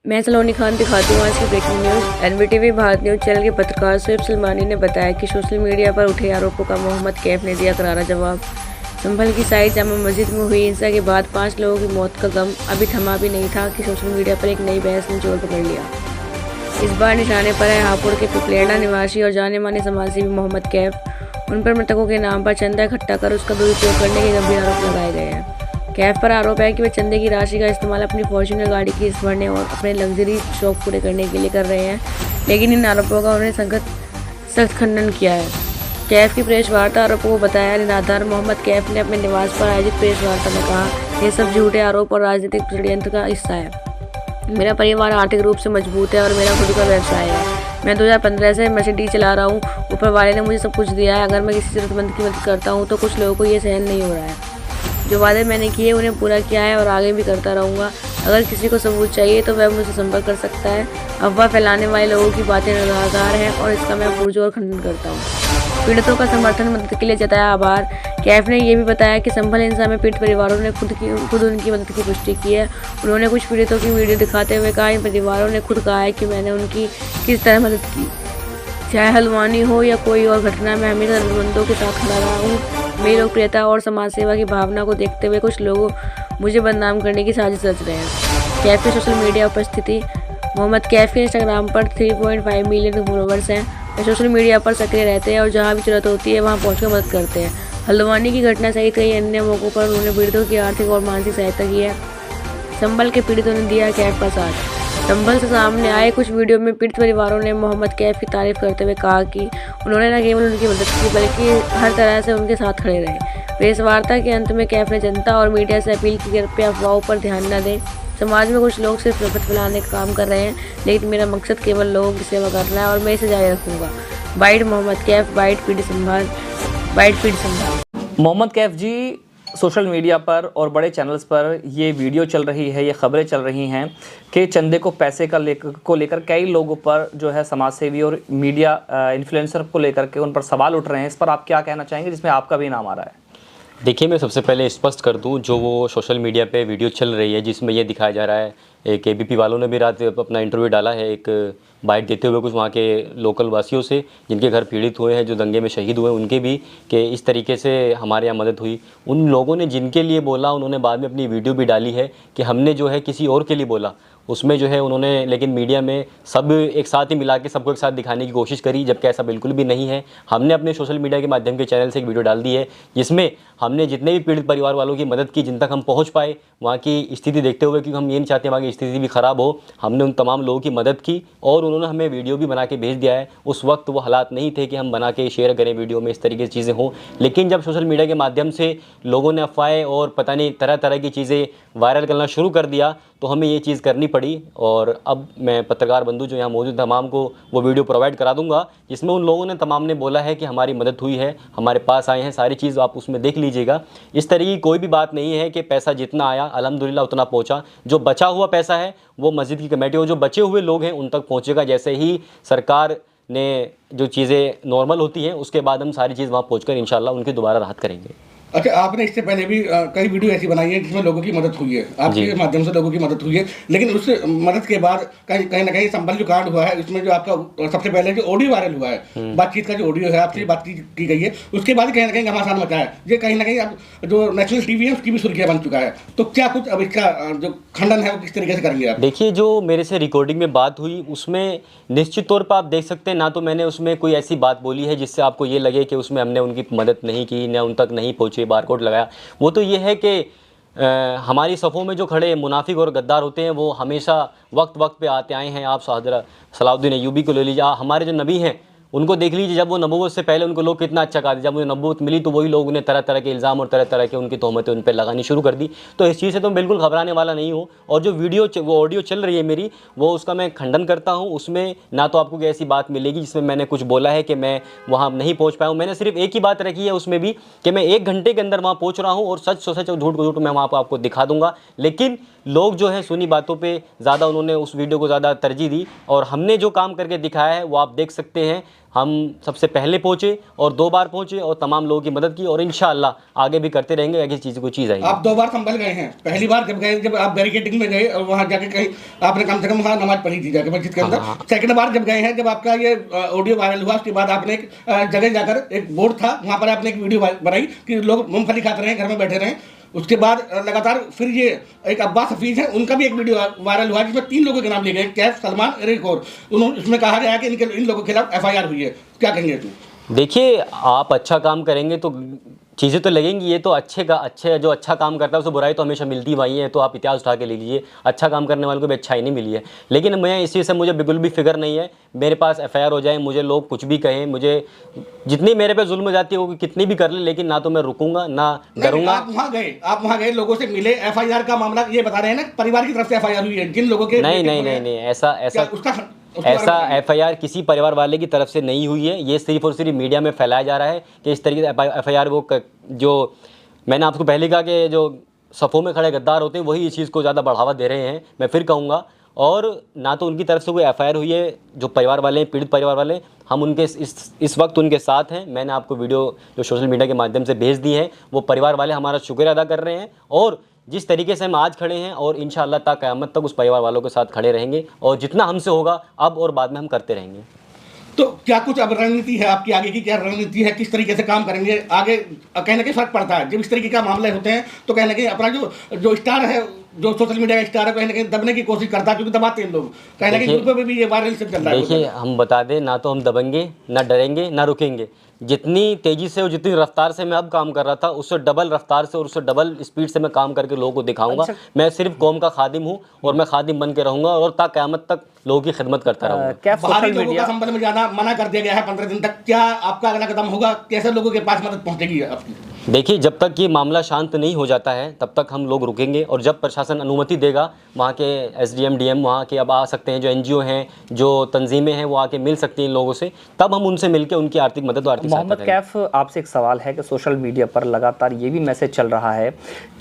मैं सलोनी खान दिखाती हूँ आज की breaking news. NDTV Bharat news channel के पत्रकार शोएब सलमानी ने बताया कि सोशल मीडिया पर उठे आरोपों का मोहम्मद कैफ ने दिया करारा जवाब। संभल की साई जामा मस्जिद में हुई हिंसा के बाद 5 लोगों की मौत का गम अभी थमा भी नहीं था कि सोशल मीडिया पर एक नई बहस ने जोर पकड़ लिया। इस बार निशाने पर है हापुड़ के पिपलेड़ा निवासी और जाने माने समाजसेवी मोहम्मद कैफ। उन पर मृतकों के नाम पर चंदा इकट्ठा कर उसका दुरुपयोग करने के गंभीर आरोप लगाए गए हैं। कैफ पर आरोप है कि वे चंदे की राशि का इस्तेमाल अपनी फॉर्च्यूनर गाड़ी की किस्त भरने और अपने लग्जरी शौक पूरे करने के लिए कर रहे हैं, लेकिन इन आरोपों का उन्होंने सख्त खंडन किया है। कैफ की प्रेस वार्ता आरोपों को बताया निराधार। मोहम्मद कैफ ने अपने निवास पर आयोजित प्रेस वार्ता में कहा, ये सब झूठे आरोप और राजनीतिक षड्यंत्र का हिस्सा है। मेरा परिवार आर्थिक रूप से मजबूत है और मेरा खुद का व्यवसाय है। मैं 2015 से मर्सिडीज चला रहा हूँ। ऊपर वाले ने मुझे सब कुछ दिया है। अगर मैं किसी ज़रूरतमंद की मदद करता हूँ तो कुछ लोगों को ये सहन नहीं हो रहा है। जो वादे मैंने किए उन्हें पूरा किया है और आगे भी करता रहूँगा। अगर किसी को सबूत चाहिए तो वह मुझसे संपर्क कर सकता है। अफवाह फैलाने वाले लोगों की बातें निराधार हैं और इसका मैं पुरजोर खंडन करता हूँ। पीड़ितों का समर्थन मदद के लिए जताया आभार। कैफ ने यह भी बताया कि संभल हिंसा में पीड़ित परिवारों ने खुद उनकी मदद की पुष्टि की है। उन्होंने कुछ पीड़ितों की वीडियो दिखाते हुए कहा, इन परिवारों ने खुद कहा है कि मैंने उनकी किस तरह मदद की। चाहे हल्द्वानी हो या कोई और घटना, मैं हमेशा जरूरतमंदों के साथ खड़ा रहा हूँ। मेरी लोकप्रियता और समाज सेवा की भावना को देखते हुए कुछ लोग मुझे बदनाम करने की साजिश रच रहे हैं। कैफ की सोशल मीडिया उपस्थिति। मोहम्मद कैफ के इंस्टाग्राम पर 3.5 मिलियन फॉलोवर्स हैं। वे सोशल मीडिया पर सक्रिय रहते हैं और जहाँ भी जरूरत होती है वहाँ पहुँचकर मदद करते हैं। हल्द्वानी की घटना सहित कई अन्य मौक़ों पर उन्होंने पीड़ितों की आर्थिक और मानसिक सहायता की है। संभल के पीड़ितों ने दिया कैफ का साथ। संभल से सामने आए कुछ वीडियो में पीड़ित परिवारों ने मोहम्मद कैफ की तारीफ करते हुए कहा कि उन्होंने न केवल उनकी मदद की बल्कि हर तरह से उनके साथ खड़े रहे। प्रेस वार्ता के अंत में कैफ ने जनता और मीडिया से अपील की कि कृपया अफवाहों पर ध्यान न दें। समाज में कुछ लोग सिर्फ नफरत फैलाने का काम कर रहे हैं, लेकिन मेरा मकसद केवल लोगों की सेवा करना है और मैं इसे जारी रखूँगा। बाइट मोहम्मद कैफ, बाइट पीड़ित संभाल, बाइट पीड़ित संभाल। मोहम्मद कैफ जी, सोशल मीडिया पर और बड़े चैनल्स पर ये वीडियो चल रही है, ये ख़बरें चल रही हैं कि चंदे को पैसे का लेकर कई लोगों पर जो है समाज सेवी और मीडिया इन्फ्लुएंसर को लेकर के उन पर सवाल उठ रहे हैं। इस पर आप क्या कहना चाहेंगे, जिसमें आपका भी नाम आ रहा है? देखिए, मैं सबसे पहले स्पष्ट कर दूं, जो वो सोशल मीडिया पे वीडियो चल रही है जिसमें ये दिखाया जा रहा है, एक एबीपी वालों ने भी रात अपना इंटरव्यू डाला है, एक बाइट देते हुए कुछ वहाँ के लोकल वासियों से जिनके घर पीड़ित हुए हैं, जो दंगे में शहीद हुए, उनके भी, कि इस तरीके से हमारे यहाँ मदद हुई। उन लोगों ने जिनके लिए बोला, उन्होंने बाद में अपनी वीडियो भी डाली है कि हमने जो है किसी और के लिए बोला। उसमें जो है उन्होंने, लेकिन मीडिया में सब एक साथ ही मिला के सबको एक साथ दिखाने की कोशिश करी, जबकि ऐसा बिल्कुल भी नहीं है। हमने अपने सोशल मीडिया के माध्यम के चैनल से एक वीडियो डाल दी है जिसमें हमने जितने भी पीड़ित परिवार वालों की मदद की, जिन तक हम पहुंच पाए, वहाँ की स्थिति देखते हुए, क्योंकि हम ये नहीं चाहते वहाँ की स्थिति भी ख़राब हो, हमने उन तमाम लोगों की मदद की और उन्होंने हमें वीडियो भी बना के भेज दिया है। उस वक्त वो हालात नहीं थे कि हम बना के शेयर करें वीडियो में, इस तरीके की चीज़ें हों। लेकिन जब सोशल मीडिया के माध्यम से लोगों ने अफवाहें और पता नहीं तरह तरह की चीज़ें वायरल करना शुरू कर दिया, तो हमें ये चीज़ करनी पड़ी। और अब मैं पत्रकार बंधु जो यहाँ मौजूद तमाम को वो वीडियो प्रोवाइड करा दूंगा, जिसमें उन लोगों ने तमाम ने बोला है कि हमारी मदद हुई है, हमारे पास आए हैं, सारी चीज़ आप उसमें देख लीजिएगा। इस तरह की कोई भी बात नहीं है कि पैसा जितना आया अल्हम्दुलिल्लाह उतना पहुँचा। जो बचा हुआ पैसा है वो मस्जिद की कमेटी और जो बचे हुए लोग हैं उन तक पहुँचेगा। जैसे ही सरकार ने जो चीज़ें नॉर्मल होती हैं उसके बाद हम सारी चीज़ वहाँ पहुँचकर इंशाल्लाह उनकी दोबारा राहत करेंगे। अच्छा, आपने इससे पहले भी कई वीडियो ऐसी बनाई है जिसमें लोगों की मदद हुई है, आपके माध्यम से लोगों की मदद हुई है, लेकिन उस मदद के बाद कहीं ना कहीं संभल जो कांड हुआ है, उसमें जो आपका सबसे पहले जो ऑडियो वायरल हुआ है, बातचीत का जो ऑडियो है, आपसे बातचीत की गई है, उसके बाद कहीं ना कहीं घमासान मचा है। ये कहीं ना कहीं अब जो नेशनल टीवी है उसकी भी सुर्खियाँ बन चुका है। तो क्या कुछ अब इसका जो खंडन है वो किस तरीके से करेंगे आप? देखिए, जो मेरे से रिकॉर्डिंग में बात हुई उसमें निश्चित तौर पर आप देख सकते हैं, ना तो मैंने उसमें कोई ऐसी बात बोली है जिससे आपको ये लगे कि उसमें हमने उनकी मदद नहीं की, ना उन तक नहीं पहुँचे, बारकोड लगाया। वो तो ये है कि हमारी सफ़ों में जो खड़े मुनाफिक और गद्दार होते हैं वो हमेशा वक्त वक्त पे आते आए हैं। आप सलाउद्दीन अय्यूबी को ले लीजिए, हमारे जो नबी हैं उनको देख लीजिए, जब वो नबूवत से पहले उनको लोग कितना अच्छा कहते, जब उन्हें नबूवत मिली तो वही लोग उन्हें तरह तरह के इल्ज़ाम और तरह तरह के उनकी तोहमतें उन पर लगानी शुरू कर दी। तो इस चीज़ से तो मैं बिल्कुल घबराने वाला नहीं हूँ। और जो वो ऑडियो चल रही है मेरी, वो उसका मैं खंडन करता हूँ। उसमें ना तो आपको कोई ऐसी बात मिलेगी जिसमें मैंने कुछ बोला है कि मैं वहाँ नहीं पहुँच पाया हूँ। मैंने सिर्फ एक ही बात रखी है उसमें भी कि मैं 1 घंटे के अंदर वहाँ पहुँच रहा हूँ और सच को सच और झूठ को झूठ मैं वहाँ पर आपको दिखा दूँगा। लेकिन लोग जो है सुनी बातों पे ज़्यादा उन्होंने उस वीडियो को ज़्यादा तरजीह दी, और हमने जो काम करके दिखाया है वो आप देख सकते हैं। हम सबसे पहले पहुँचे और 2 बार पहुँचे और तमाम लोगों की मदद की, और इंशाअल्लाह आगे भी करते रहेंगे। आगे चीज़ कोई चीज़ आएगी। आप 2 बार संभल गए हैं। पहली बार जब गए, जब आप बैरिकेडिंग में गए और वहाँ जाके कहीं आपने कम से कम वहाँ नमाज पढ़ी थी जाके मस्जिद के अंदर। सेकंड बार जब गए हैं, जब आपका ये ऑडियो वायरल हुआ, उसके बाद आपने एक जगह जाकर, एक बोर्ड था वहाँ पर आपने एक वीडियो बनाई कि लोग मूंगफली खाते रहें, घर में बैठे रहें। उसके बाद लगातार फिर ये एक अब्बास हफीज है, उनका भी एक वीडियो वायरल हुआ जिसमें 3 लोगों के नाम लिए गए, कैफ, सलमान, एक और। उसमें कहा गया है कि इन लोगों के खिलाफ FIR हुई है। क्या कहेंगे तू? देखिए, आप अच्छा काम करेंगे तो चीज़ें तो लगेंगी। ये तो अच्छे जो अच्छा काम करता है उसे बुराई तो हमेशा मिलती वही है। तो आप इतिहास उठा के ले लीजिए, अच्छा काम करने वाले को भी अच्छाई नहीं मिली है। लेकिन मैं इस चीज़ से मुझे बिल्कुल भी फिक्र नहीं है। मेरे पास FIR हो जाए, मुझे लोग कुछ भी कहें, मुझे जितनी मेरे पे जुल्म जाती है वो कितनी भी कर ले, लेकिन ना तो मैं रुकूंगा ना डरूंगा। आप वहाँ गए, लोगों से मिले, FIR का मामला ये बता रहे हैं ना, परिवार की तरफ से FIR हुई है जिन लोगों के। नहीं, ऐसा FIR किसी परिवार वाले की तरफ से नहीं हुई है। ये सिर्फ और सिर्फ मीडिया में फैलाया जा रहा है कि इस तरीके से FIR वो जो मैंने आपको पहले कहा कि जो सफ़ों में खड़े गद्दार होते हैं वही इस चीज़ को ज़्यादा बढ़ावा दे रहे हैं। मैं फिर कहूँगा, और ना तो उनकी तरफ से कोई FIR हुई है। जो परिवार वाले हैं, पीड़ित परिवार वाले, हम उनके इस वक्त उनके साथ हैं। मैंने आपको वीडियो जो सोशल मीडिया के माध्यम से भेज दी है, वो परिवार वाले हमारा शुक्रिया अदा कर रहे हैं। और जिस तरीके से हम आज खड़े हैं और इंशाअल्लाह ता क़यामत तक उस परिवार वालों के साथ खड़े रहेंगे, और जितना हमसे होगा अब और बाद में हम करते रहेंगे। तो क्या कुछ अब रणनीति है आपकी आगे की? क्या रणनीति है, किस तरीके से काम करेंगे आगे? कहीं ना कहीं फर्क पड़ता है जब इस तरीके का मामले होते हैं, तो कहीं ना कहीं अपना जो स्टार है, जो सोशल मीडिया का स्टार है, कहीं ना कहीं दबने की कोशिश करता है, क्योंकि दबाते हैं लोग। कहीं ना कहीं ग्रुप में भी ये वायरल चल रहा है। देखिए, हम बता दें, ना तो हम दबेंगे, ना डरेंगे, ना रुकेंगे। जितनी तेज़ी से और जितनी रफ्तार से मैं अब काम कर रहा था, उससे डबल रफ्तार से और उससे डबल स्पीड से मैं काम करके लोगों को दिखाऊंगा। मैं सिर्फ कौम का खादिम हूं और मैं खादिम बन के रहूंगा और ता क़यामत तक लोगों की खिदमत करता रहूंगा। क्या बाहरी लोगों का संपर्क में जाना मना कर दिया गया है 15 दिन तक। क्या आपका अगला कदम होगा? कैसे लोगों के पास मदद पहुंचेगी आपकी? देखिए, जब तक ये मामला शांत नहीं हो जाता है तब तक हम लोग रुकेंगे, और जब प्रशासन अनुमति देगा, वहाँ के SDM DM वहाँ के अब आ सकते हैं, जो NGO हैं, जो तंजीमें हैं, वो आके मिल सकती हैं इन लोगों से, तब हम उनसे मिलकर उनकी आर्थिक मदद और आर्थिक मोहम्मद कैफ, आपसे एक सवाल है कि सोशल मीडिया पर लगातार ये भी मैसेज चल रहा है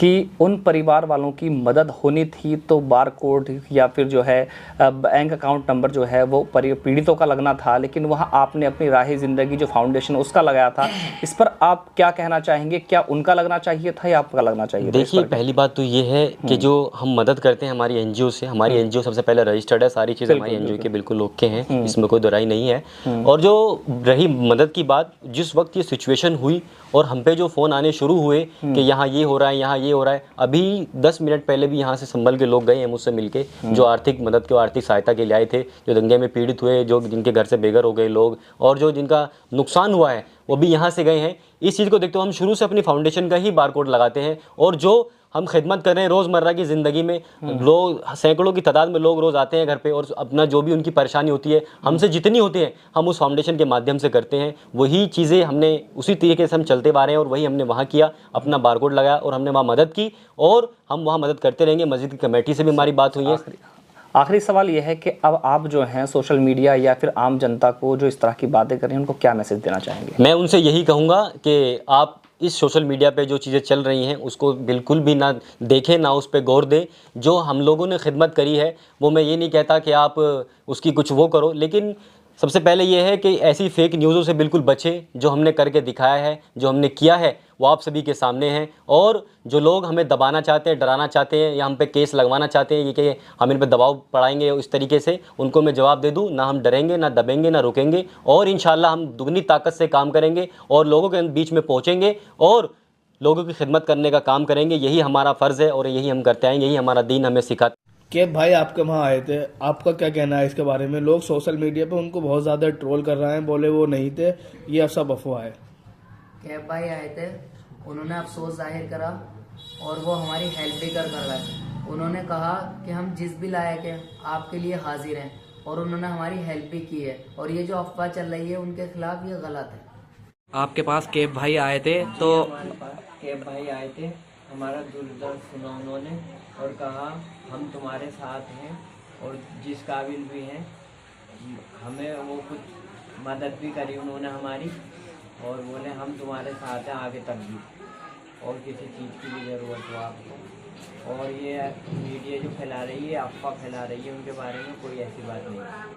कि उन परिवार वालों की मदद होनी थी तो बार कोड या फिर जो है बैंक अकाउंट नंबर जो है वो पीड़ितों का लगना था, लेकिन वहाँ आपने अपनी राह ज़िंदगी जो फाउंडेशन उसका लगाया था। इस पर आप क्या कहना चाहेंगे? क्या उनका लगना चाहिए था या आपका लगना चाहिए? देखिए, पहली बात तो ये है कि जो हम मदद करते हैं हमारी NGO से, हमारी NGO सबसे पहले रजिस्टर्ड है, सारी चीज़ें हमारी NGO के बिल्कुल ओके हैं, इसमें कोई दोराई नहीं है। और जो रही मदद की बात, जिस वक्त ये सिचुएशन हुई और हम पे जो फ़ोन आने शुरू हुए कि यहाँ ये हो रहा है, यहाँ ये हो रहा है, अभी 10 मिनट पहले भी यहाँ से संभल के लोग गए हैं मुझसे मिलके, जो आर्थिक मदद के, आर्थिक सहायता के लिए आए थे, जो दंगे में पीड़ित हुए, जो जिनके घर से बेघर हो गए लोग, और जो जिनका नुकसान हुआ है वो भी यहाँ से गए हैं। इस चीज़ को देखते हुए हम शुरू से अपनी फाउंडेशन का ही बारकोड लगाते हैं, और जो हम खिदमत कर रहे हैं रोज़मर्रा की ज़िंदगी में, लोग सैकड़ों की तादाद में लोग रोज़ आते हैं घर पे, और अपना जो भी उनकी परेशानी होती है हमसे जितनी होती है हम उस फाउंडेशन के माध्यम से करते हैं। वही चीज़ें हमने उसी तरीके से हम चलते आ रहे हैं, और वही हमने वहाँ किया, अपना बारकोड लगाया और हमने वहाँ मदद की, और हम वहाँ मदद करते रहेंगे। मस्जिद की कमेटी से भी हमारी बात हुई है। आखिरी सवाल यह है कि अब आप जो हैं सोशल मीडिया या फिर आम जनता को जो इस तरह की बातें कर रहे हैं, उनको क्या मैसेज देना चाहेंगे? मैं उनसे यही कहूँगा कि आप इस सोशल मीडिया पे जो चीज़ें चल रही हैं उसको बिल्कुल भी ना देखें, ना उस पे गौर दें। जो हम लोगों ने खिदमत करी है वो मैं ये नहीं कहता कि आप उसकी कुछ वो करो, लेकिन सबसे पहले ये है कि ऐसी फेक न्यूज़ों से बिल्कुल बचें। जो हमने करके दिखाया है, जो हमने किया है, वो आप सभी के सामने हैं। और जो लोग हमें दबाना चाहते हैं, डराना चाहते हैं, या हम पे केस लगवाना चाहते हैं, ये कि हम इन पे दबाव पड़ाएंगे इस तरीके से, उनको मैं जवाब दे दूं, ना हम डरेंगे, ना दबेंगे, ना रुकेंगे, और इंशाल्लाह हम दुगनी ताकत से काम करेंगे और लोगों के बीच में पहुँचेंगे और लोगों की खिदमत करने का काम करेंगे। यही हमारा फ़र्ज़ है और यही हम करते आएंगे, यही हमारा दीन हमें सिखाता है। के भाई आपके वहाँ आए थे, आपका क्या कहना है इसके बारे में? लोग सोशल मीडिया पे उनको बहुत ज़्यादा ट्रोल कर रहे हैं, बोले वो नहीं थे, ये अब सब अफवाह है। कैब भाई आए थे, उन्होंने अफसोस जाहिर करा और वो हमारी हेल्प भी कर गए। उन्होंने कहा कि हम जिस भी लायक हैं आपके लिए हाजिर हैं, और उन्होंने हमारी हेल्प भी की है, और ये जो अफवाह चल रही है उनके खिलाफ ये गलत है। आपके पास कैब भाई आए थे तो कैब भाई आए थे, हमारा दुर्दर्द सुना उन्होंने और कहा हम तुम्हारे साथ हैं और जिस काबिल भी हैं, हमें वो कुछ मदद भी करी उन्होंने हमारी, और बोले हम तुम्हारे साथ हैं आगे तक भी, और किसी चीज़ की भी ज़रूरत हो आपको, और ये मीडिया जो फैला रही है, अफवाह फैला रही है, उनके बारे में कोई ऐसी बात नहीं है।